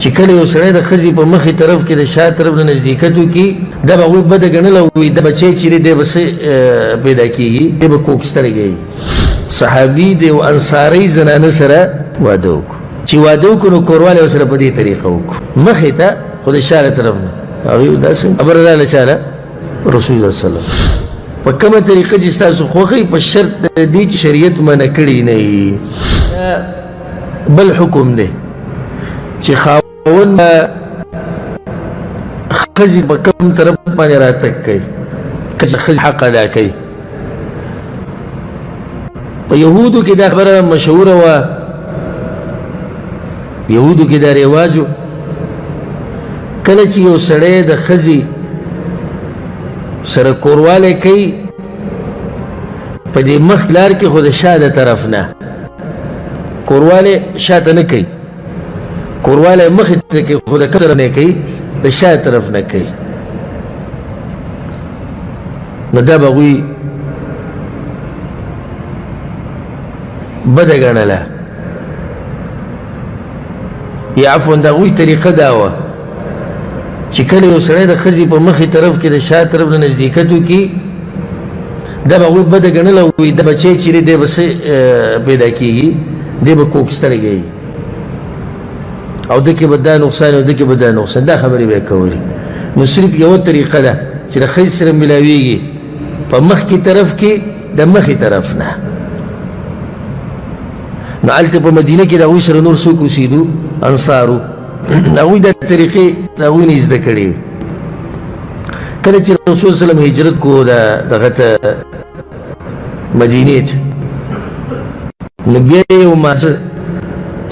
چې کله یو سړی د ښځې په مخې طرف کې د شا طرف نه نزدېکت وکړي دا به هغوی بده ګڼله وایي د بچی چې دی دی به څه پیدا کېږي دی به کوږ سترګی صحابي د یو انصارۍ زنانه سره واده وکړو چې واده وکړو نو کوروالی ورسره په دې طریقه وکړو مخې ته خو د شا له طرف نه هغوی ویل دا څنګه خبره راغله چا له رسول الله صلی الله په کومه طریقه چې ستاسو خوښوي په شرط د دې چې شریعت منع کړي نه وي بل حکم دی چې خاوند ښځې په کوم طرف باندې راتګ کوي که چې ښځې حق ادا کوي په یهودو کې دا خبره مشهوره وه یهودو کې دا رواج و کله چې یو سړی د ښځې سره کوروالی کوي په دې مخ لار کې خو د شا د طرف نه کوروالی شاته نه کوي کوروالی مخې ته کوي خو د کم طرف نه کوي د شا طرف نه کوي نو دا به هغوی بده ګڼله یا عفوا د هغوی طریقه دا وه چې کله یو سړی د ښځې په مخې طرف کې د شا طرف نه نزدېکت وکړي دا به هغوی بده ګڼله وایي د بچی چې دی دی به څه پیدا کېږي دی به کوږ سترګی او دکې به دا نقصان او دکې به دا نقصان دا خبرې به یې کولې نو صرف یوه طریقه ده چې د ښځې سره میلاویږي په مخکې طرف کې د مخې طرف نه نو هلته په مدینه کې د هغوی سره نور څوک اوسېدو انصارو هغوی دا طریقې هغوی نه زده کړې کله چې رسول سلم هجرت کو دغه ته مدینې ته نو بیا یو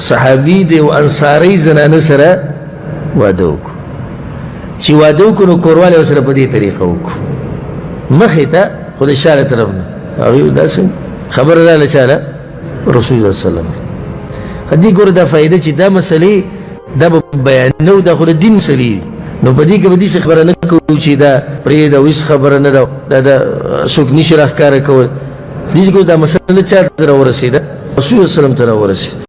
صحابي د یو انصارۍ زنانه سره واده وکړو چې واده وکړو نو کوروالی ورسره په دې طریقه وکړو مخې ته خو د شا له طرف نه هغوی ویل دا څنګه خبره راغله چا له رسول الله صلی الله علیه وسلم دې ګوره دا فایده چې دا مسلې دا به بیانو دا خو د دین مسلې دي نو په دې کې به داسې خبره نه کوو چې دا پرېږده هېڅ خبره نه ده دا څوک نشي راښکاره کول داسې کوو دا مسله چا ته راورسېده رسول الله صلی الله علیه وسلم ته راورسېده